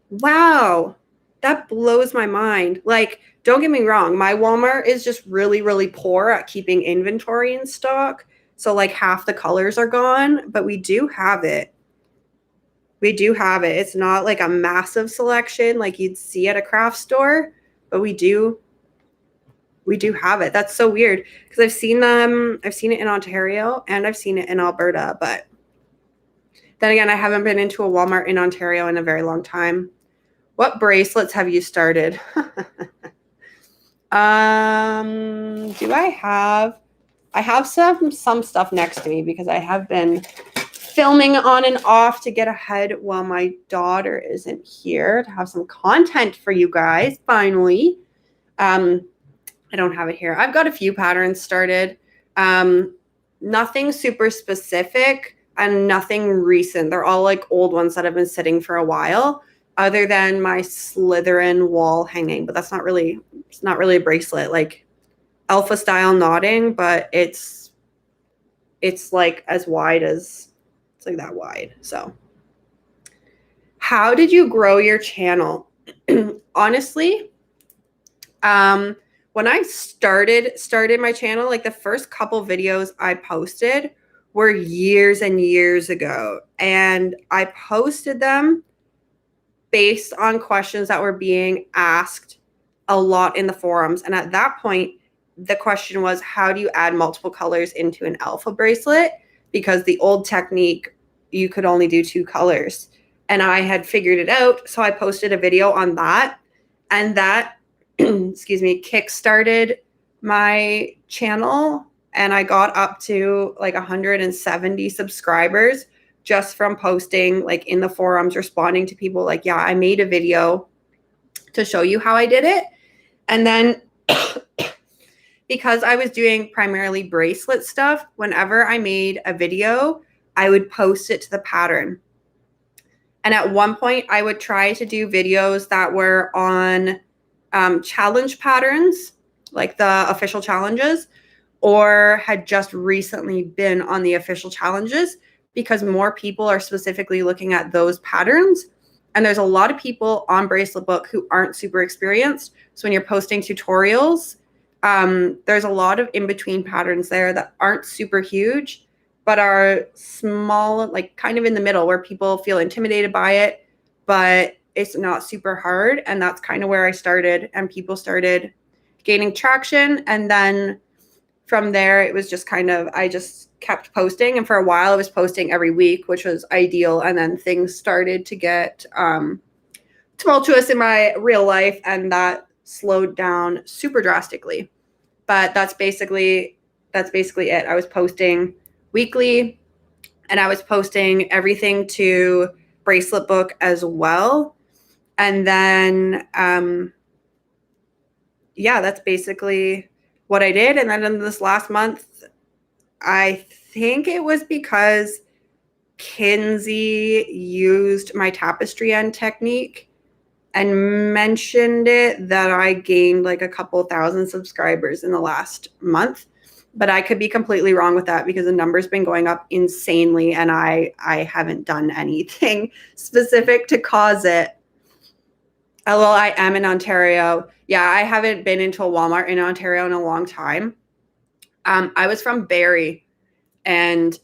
Wow. That blows my mind. Like, don't get me wrong. My Walmart is just really, really poor at keeping inventory in stock. So like half the colors are gone, but we do have it. We do have it. It's not like a massive selection like you'd see at a craft store, but we do have it. That's so weird because I've seen it in Ontario and I've seen it in Alberta, but then again, I haven't been into a Walmart in Ontario in a very long time. What bracelets have you started? Do I have some stuff next to me because I have been filming on and off to get ahead while my daughter isn't here to have some content for you guys finally. I don't have it here. I've got a few patterns started. Nothing super specific and nothing recent. They're all like old ones that have been sitting for a while, other than my Slytherin wall hanging, but it's not really a bracelet, like alpha style knotting, but it's like as wide as, it's like that wide. So how did you grow your channel? Honestly, when I started my channel, like the first couple videos I posted were years and years ago, and I posted them based on questions that were being asked a lot in the forums. And at that point, the question was, how do you add multiple colors into an alpha bracelet? Because the old technique, you could only do 2 colors. And I had figured it out, so I posted a video on that, and that excuse me, kickstarted my channel, and I got up to like 170 subscribers just from posting like in the forums, responding to people like, yeah, I made a video to show you how I did it. And then because I was doing primarily bracelet stuff, whenever I made a video, I would post it to the pattern. And at one point I would try to do videos that were on challenge patterns, like the official challenges, or had just recently been on the official challenges, because more people are specifically looking at those patterns. And there's a lot of people on Bracelet Book who aren't super experienced. So when you're posting tutorials, there's a lot of in-between patterns there that aren't super huge, but are small, like kind of in the middle, where people feel intimidated by it, but it's not super hard. And that's kind of where I started, and people started gaining traction. And then from there, it was just kind of, I just kept posting. And for a while I was posting every week, which was ideal. And then things started to get tumultuous in my real life, and that slowed down super drastically. But that's basically it. I was posting weekly, and I was posting everything to Bracelet Book as well. And then, yeah, that's basically what I did. And then in this last month, I think it was because Kinsey used my tapestry end technique and mentioned it, that I gained like a couple thousand subscribers in the last month. But I could be completely wrong with that, because the number's been going up insanely, and I haven't done anything specific to cause it. LOL, I am in Ontario. Yeah, I haven't been into a Walmart in Ontario in a long time. I was from Barrie, and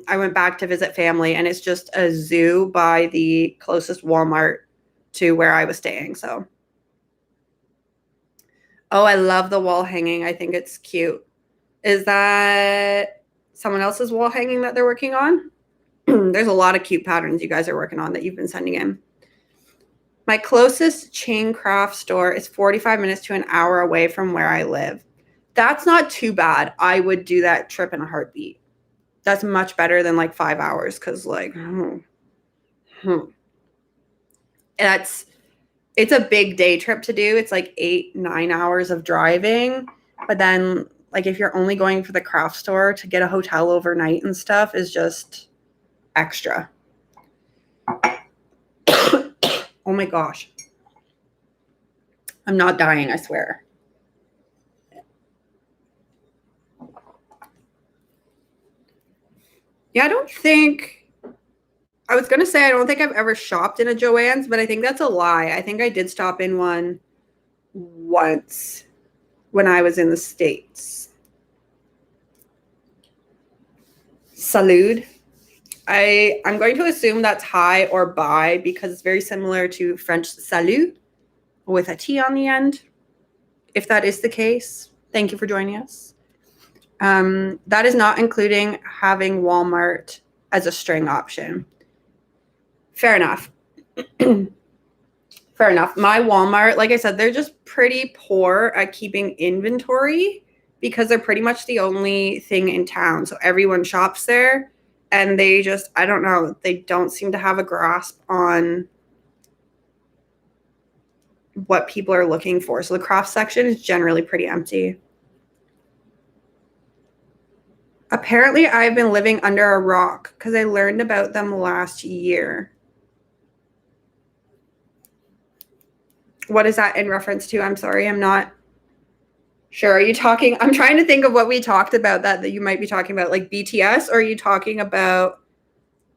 I went back to visit family, and it's just a zoo by the closest Walmart to where I was staying. So, oh, I love the wall hanging. I think it's cute. Is that someone else's wall hanging that they're working on? There's a lot of cute patterns you guys are working on that you've been sending in. My closest chain craft store is 45 minutes to an hour away from where I live. That's not too bad. I would do that trip in a heartbeat. That's much better than like 5 hours, because like, it's a big day trip to do. It's like 8-9 hours of driving. But then like if you're only going for the craft store, to get a hotel overnight and stuff is just extra. Oh my gosh. I'm not dying, I swear. Yeah, I was going to say, I don't think I've ever shopped in a Joann's, but I think that's a lie. I think I did stop in one once when I was in the States. Salud. I'm going to assume that's hi or bye, because it's very similar to French salut with a T on the end. If that is the case, thank you for joining us. That is not including having Walmart as a string option. Fair enough. Fair enough. My Walmart, like I said, they're just pretty poor at keeping inventory because they're pretty much the only thing in town. So everyone shops there and they just, I don't know, they don't seem to have a grasp on what people are looking for. So the craft section is generally pretty empty. Apparently, I've been living under a rock because I learned about them last year. What is that in reference to? I'm sorry, I'm not sure. Are you talking? I'm trying to think of what we talked about that you might be talking about, like BTS, or are you talking about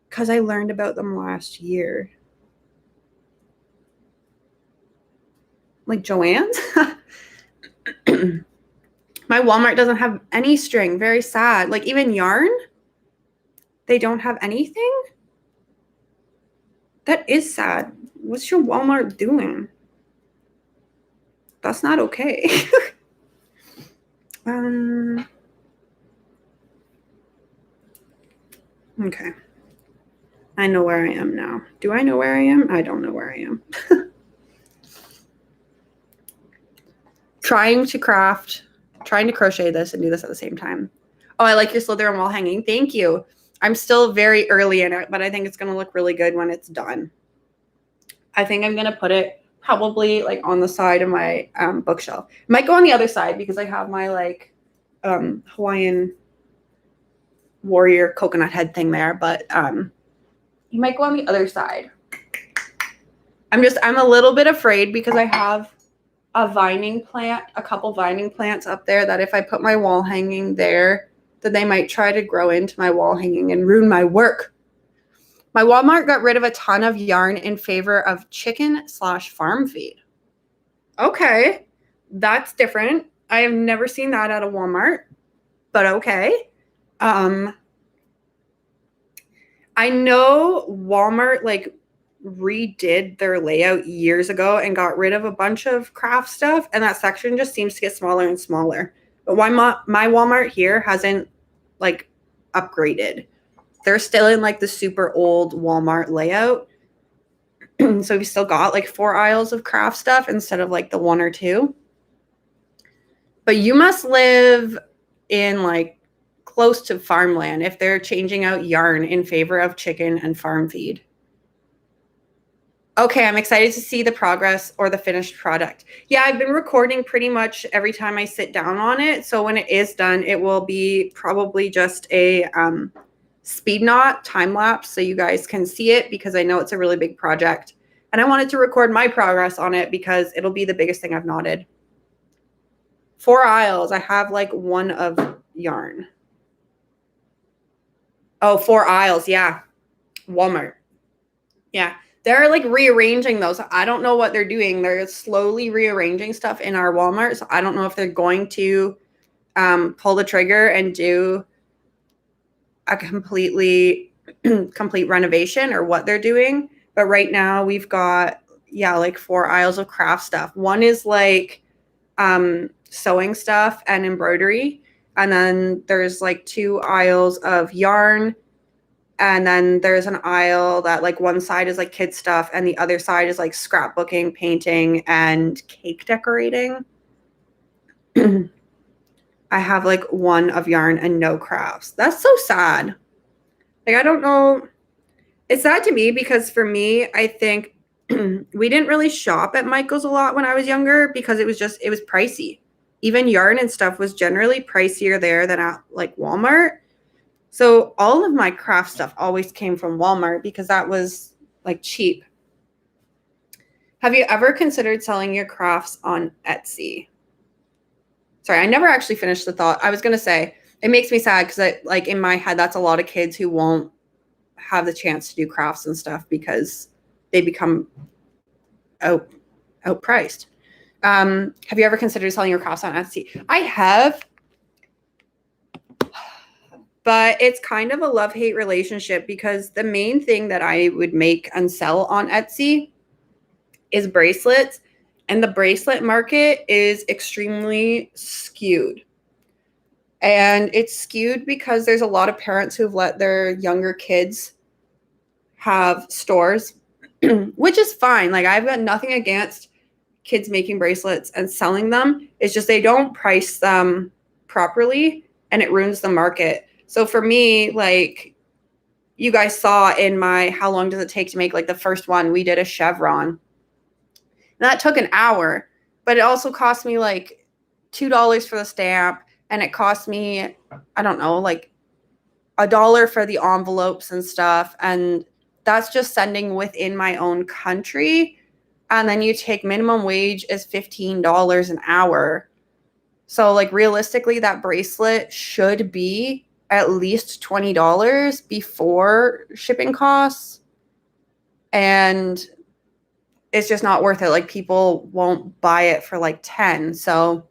because I learned about them last year? Like Joann's? My Walmart doesn't have any string. Very sad. Like even yarn, they don't have anything. That is sad. What's your Walmart doing? That's not okay. Okay. I know where I am now. Do I know where I am? I don't know where I am. Trying to crochet this and do this at the same time. Oh, I like your Slytherin wall hanging. Thank you. I'm still very early in it, but I think it's going to look really good when it's done. I think I'm going to put it probably like on the side of my bookshelf. Might go on the other side because I have my like Hawaiian warrior coconut head thing there, but you might go on the other side. I'm a little bit afraid because I have a couple vining plants up there that if I put my wall hanging there, then they might try to grow into my wall hanging and ruin my work. My Walmart got rid of a ton of yarn in favor of chicken/farm feed. Okay, that's different. I have never seen that at a Walmart, but okay. I know Walmart like redid their layout years ago and got rid of a bunch of craft stuff, and that section just seems to get smaller and smaller. But why my Walmart here hasn't like upgraded. They're still in like the super old Walmart layout. So we still got like 4 aisles of craft stuff instead of like the 1 or 2. But you must live in like close to farmland if they're changing out yarn in favor of chicken and farm feed. Okay, I'm excited to see the progress or the finished product. Yeah, I've been recording pretty much every time I sit down on it. So when it is done, it will be probably just a speed knot time lapse so you guys can see it because I know it's a really big project. And I wanted to record my progress on it because it'll be the biggest thing I've knotted. 4 aisles. I have like 1 of yarn. Oh, 4 aisles. Yeah. Walmart. Yeah. They're like rearranging those. I don't know what they're doing. They're slowly rearranging stuff in our Walmart. So I don't know if they're going to pull the trigger and do a complete renovation or what they're doing. But right now we've got, like 4 aisles of craft stuff. One is like sewing stuff and embroidery. And then there's like 2 aisles of yarn. And then there's an aisle that like one side is like kid stuff and the other side is like scrapbooking, painting, and cake decorating. I have like 1 of yarn and no crafts. That's so sad. Like, I don't know. It's sad to me because for me, I think we didn't really shop at Michael's a lot when I was younger because it was pricey. Even yarn and stuff was generally pricier there than at like Walmart. So all of my craft stuff always came from Walmart because that was like cheap. Have you ever considered selling your crafts on Etsy? Sorry, I never actually finished the thought. I was going to say, it makes me sad because like in my head, that's a lot of kids who won't have the chance to do crafts and stuff because they become outpriced. Have you ever considered selling your crafts on Etsy? I have. But it's kind of a love-hate relationship because the main thing that I would make and sell on Etsy is bracelets. And the bracelet market is extremely skewed. And it's skewed because there's a lot of parents who've let their younger kids have stores which is fine. Like, I've got nothing against kids making bracelets and selling them. It's just they don't price them properly and it ruins the market. So for me, like, you guys saw in my how long does it take to make, like, the first one, we did a chevron. And that took an hour, but it also cost me like $2 for the stamp, and it cost me, I don't know, like $1 for the envelopes and stuff. And that's just sending within my own country. And then you take minimum wage is $15 an hour. So, like, realistically, that bracelet should be at least $20 before shipping costs. And it's just not worth it. Like, people won't buy it for like 10. So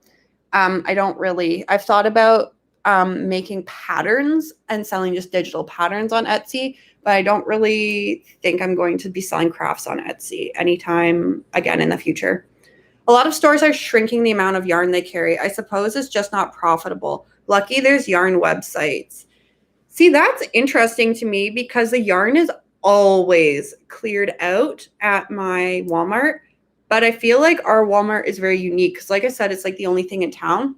I've thought about making patterns and selling just digital patterns on Etsy, but I don't really think I'm going to be selling crafts on Etsy anytime again in the future. A lot of stores are shrinking the amount of yarn they carry. I suppose it's just not profitable. Lucky there's yarn websites. See, that's interesting to me because the yarn is always cleared out at my Walmart. But I feel like our Walmart is very unique because, like I said, it's like the only thing in town.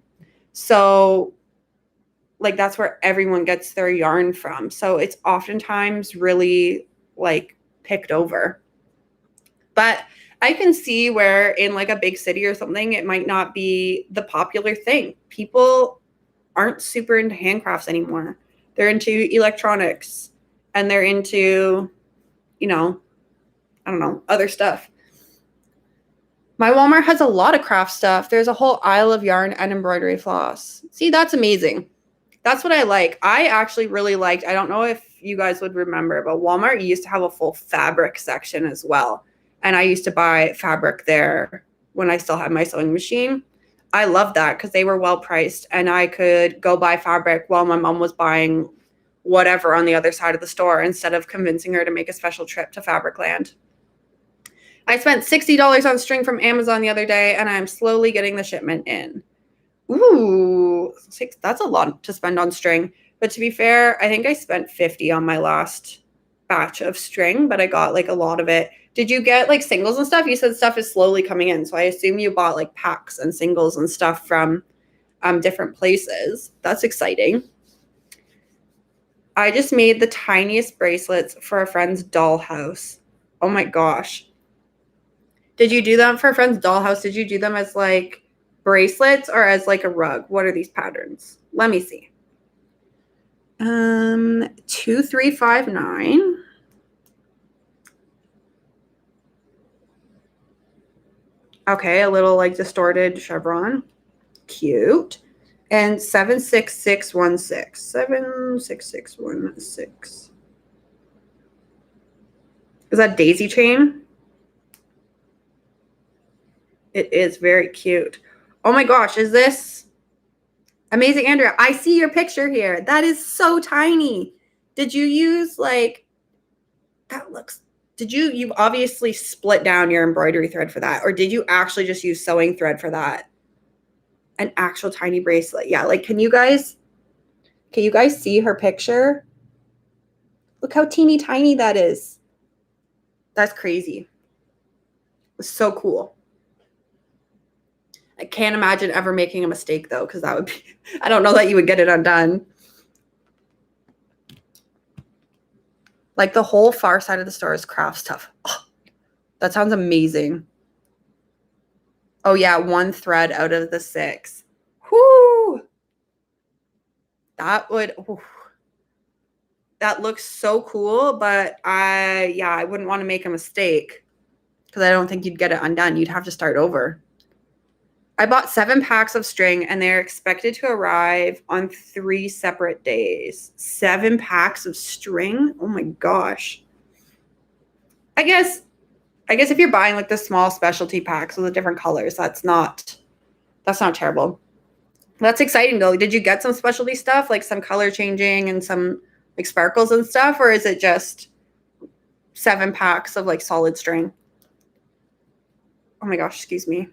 So, like, that's where everyone gets their yarn from. So it's oftentimes really, like, picked over. But I can see where in, like, a big city or something, it might not be the popular thing. People aren't super into handcrafts anymore. They're into electronics and they're into, I don't know, other stuff. My Walmart has a lot of craft stuff. There's a whole aisle of yarn and embroidery floss. See, that's amazing. That's what I like. I actually really liked, I don't know if you guys would remember, but Walmart used to have a full fabric section as well. And I used to buy fabric there when I still had my sewing machine. I loved that because they were well priced and I could go buy fabric while my mom was buying whatever on the other side of the store instead of convincing her to make a special trip to Fabricland. I spent $60 on string from Amazon the other day, and I'm slowly getting the shipment in. Ooh, that's a lot to spend on string. But to be fair, I think I spent $50 on my last batch of string, but I got like a lot of it. Did you get like singles and stuff? You said stuff is slowly coming in, so I assume you bought like packs and singles and stuff from different places. That's exciting. I just made the tiniest bracelets for a friend's dollhouse. Oh my gosh. Did you do them for a friend's dollhouse? Did you do them as like bracelets or as like a rug? What are these patterns? Let me see. 2359. Okay, a little like distorted chevron. Cute. And 76616. 76616. Is that daisy chain? It is very cute. Oh my gosh, is this amazing, Andrea? I see your picture here. That is so tiny. Did you use like, you've obviously split down your embroidery thread for that, or did you actually just use sewing thread for that? An actual tiny bracelet. Yeah, like, can you guys see her picture? Look how teeny tiny that is. That's crazy. It's so cool. I can't imagine ever making a mistake though, because that would be, I don't know that you would get it undone. Like the whole far side of the store is craft stuff. Oh, that sounds amazing. Oh yeah, one thread out of the 6. Whoo! That looks so cool, but I wouldn't want to make a mistake because I don't think you'd get it undone. You'd have to start over. I bought 7 packs of string and they're expected to arrive on 3 separate days. 7 packs of string? Oh my gosh. I guess if you're buying like the small specialty packs with the different colors, that's not terrible. That's exciting though. Did you get some specialty stuff, like some color changing and some like sparkles and stuff, or is it just 7 packs of like solid string? Oh my gosh, excuse me.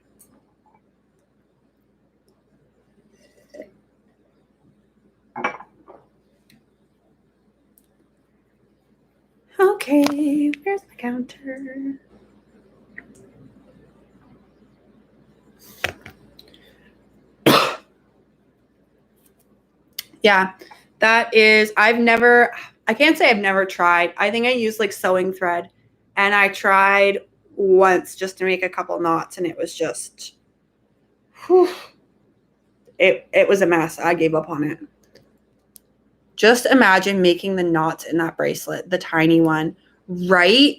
How Okay, where's my counter? Yeah, that is, I can't say I've never tried. I think I used like sewing thread, and I tried once just to make a couple knots, and it was just, whew, it was a mess. I gave up on it. Just imagine making the knots in that bracelet, the tiny one, right?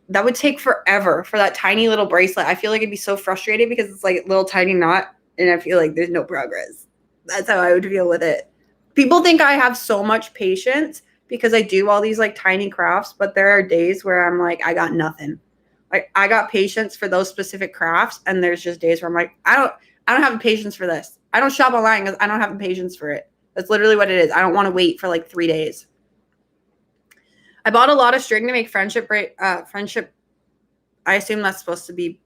That would take forever for that tiny little bracelet. I feel like it'd be so frustrated because it's like a little tiny knot, and I feel like there's no progress. That's how I would feel with it. People think I have so much patience because I do all these like tiny crafts, but there are days where I'm like, I got nothing. Like I got patience for those specific crafts, and there's just days where I'm like, I don't have the patience for this. I don't shop online because I don't have the patience for it. That's literally what it is. I don't want to wait for like 3 days. I bought a lot of string to make friendship. I assume that's supposed to be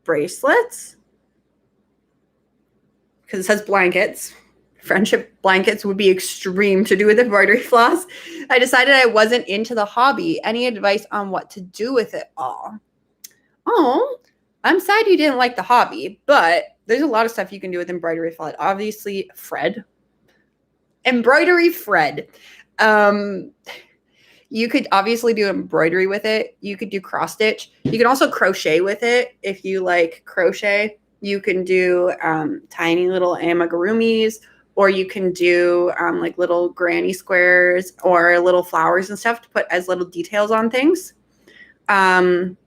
bracelets because it says blankets. Friendship blankets would be extreme to do with embroidery floss. I decided I wasn't into the hobby. Any advice on what to do with it all? Oh, I'm sad you didn't like the hobby, but there's a lot of stuff you can do with embroidery floss. Obviously, embroidery thread. You could obviously do embroidery with it. You could do cross stitch. You can also crochet with it if you like crochet. You can do tiny little amigurumis, or you can do like little granny squares or little flowers and stuff to put as little details on things. You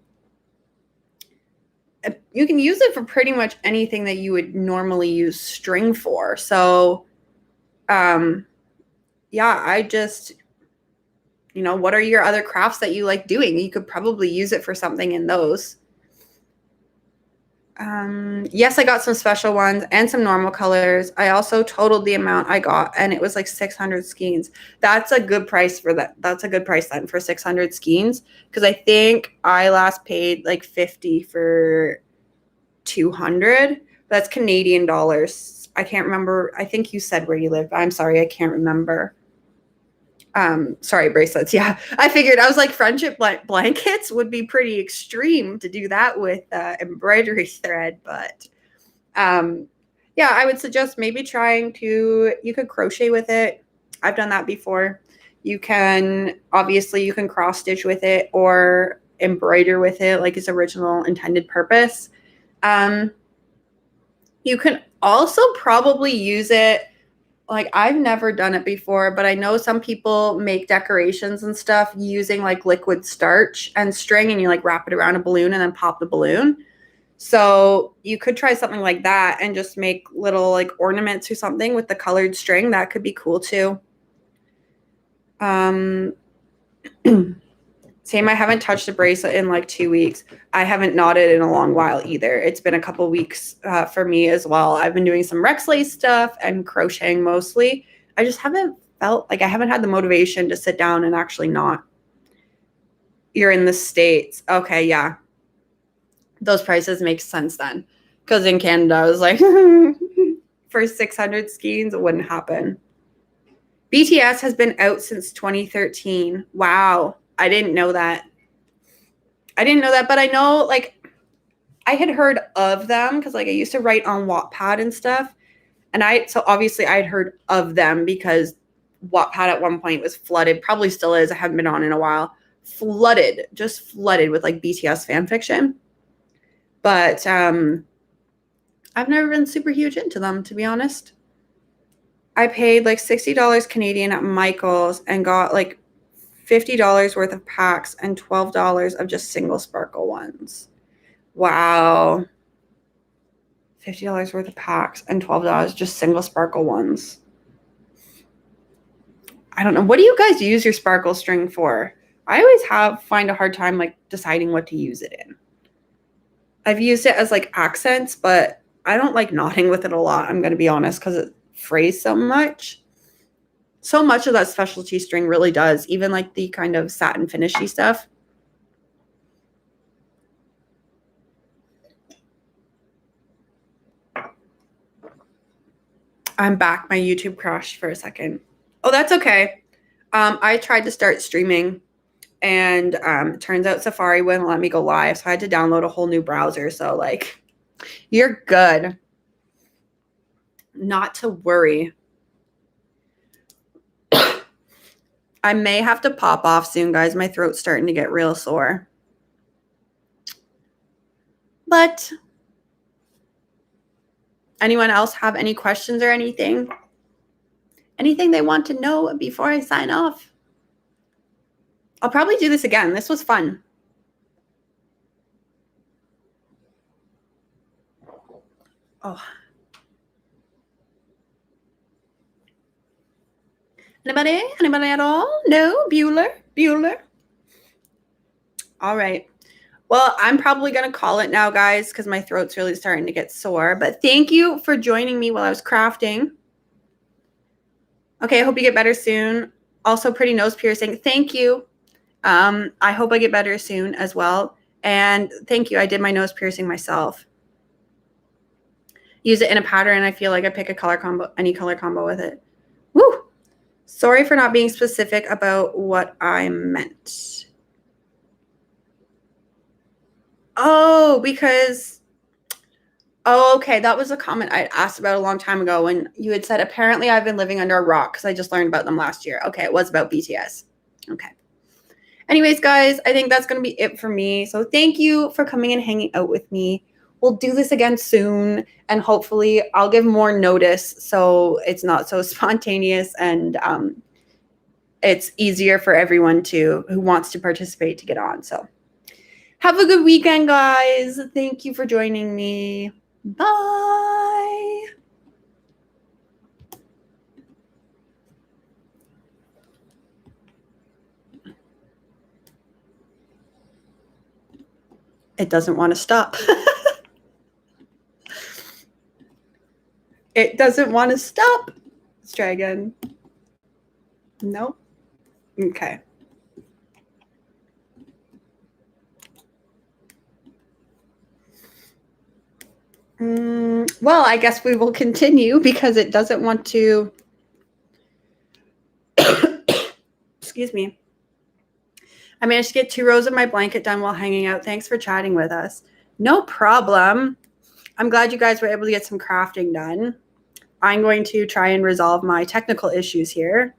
can use it for pretty much anything that you would normally use string for. So, yeah, I just, what are your other crafts that you like doing? You could probably use it for something in those. Yes, I got some special ones and some normal colors. I also totaled the amount I got, and it was like 600 skeins. That's a good price for that. That's a good price then for 600 skeins, because I think I last paid like 50 for 200. That's Canadian dollars. I can't remember. I think you said where you live. I'm sorry, I can't remember. Sorry, bracelets. Yeah, I figured. I was like, friendship blankets would be pretty extreme to do that with embroidery thread, but yeah, I would suggest maybe you could crochet with it. I've done that before. You can cross stitch with it or embroider with it like its original intended purpose. You can also probably use it. Like, I've never done it before, but I know some people make decorations and stuff using like liquid starch and string, and you like wrap it around a balloon and then pop the balloon. So you could try something like that and just make little like ornaments or something with the colored string. That could be cool too. Same, I haven't touched a bracelet in like 2 weeks. I haven't knotted in a long while either. It's been a couple weeks for me as well. I've been doing some Rex lace stuff and crocheting mostly. I just haven't felt like I haven't had the motivation to sit down and actually knot. You're in the States. Okay, yeah. Those prices make sense then. Because in Canada, I was like, for 600 skeins, it wouldn't happen. BTS has been out since 2013. Wow. I didn't know that. But I know, like, I had heard of them because, like, I used to write on Wattpad and stuff. And so obviously I had heard of them because Wattpad at one point was flooded, probably still is. I haven't been on in a while. Just flooded with, like, BTS fan fiction. But I've never been super huge into them, to be honest. I paid, like, $60 Canadian at Michael's and got, like, $50 worth of packs and $12 of just single sparkle ones. Wow. $50 worth of packs and $12 just single sparkle ones. I don't know. What do you guys use your sparkle string for? I always find a hard time like deciding what to use it in. I've used it as like accents, but I don't like knotting with it a lot, I'm going to be honest, because it frays so much. So much of that specialty string really does, even like the kind of satin finishy stuff. I'm back. My YouTube crashed for a second. Oh, that's okay. I tried to start streaming And it turns out Safari wouldn't let me go live, so I had to download a whole new browser. So like, you're good. Not to worry. I may have to pop off soon, guys. My throat's starting to get real sore. But anyone else have any questions or anything? Anything they want to know before I sign off? I'll probably do this again. This was fun. Oh. Anybody? Anybody at all? No? Bueller? All right. Well, I'm probably going to call it now, guys, because my throat's really starting to get sore. But thank you for joining me while I was crafting. Okay, I hope you get better soon. Also, pretty nose piercing. Thank you. I hope I get better soon as well. And thank you. I did my nose piercing myself. Use it in a pattern. I feel like I pick a color combo, any color combo with it. Woo! Sorry for not being specific about what I meant. Oh, because, oh, okay. That was a comment I asked about a long time ago when you had said, apparently I've been living under a rock because I just learned about them last year. Okay, it was about BTS. Okay. Anyways, guys, I think that's going to be it for me. So thank you for coming and hanging out with me. We'll do this again soon, and hopefully I'll give more notice so it's not so spontaneous and it's easier for everyone who wants to participate to get on. So have a good weekend, guys. Thank you for joining me. Bye. It doesn't want to stop. It doesn't want to stop. Let's try again. No. Okay. Well, I guess we will continue because it doesn't want to. Excuse me. I managed to get 2 rows of my blanket done while hanging out. Thanks for chatting with us. No problem. I'm glad you guys were able to get some crafting done. I'm going to try and resolve my technical issues here.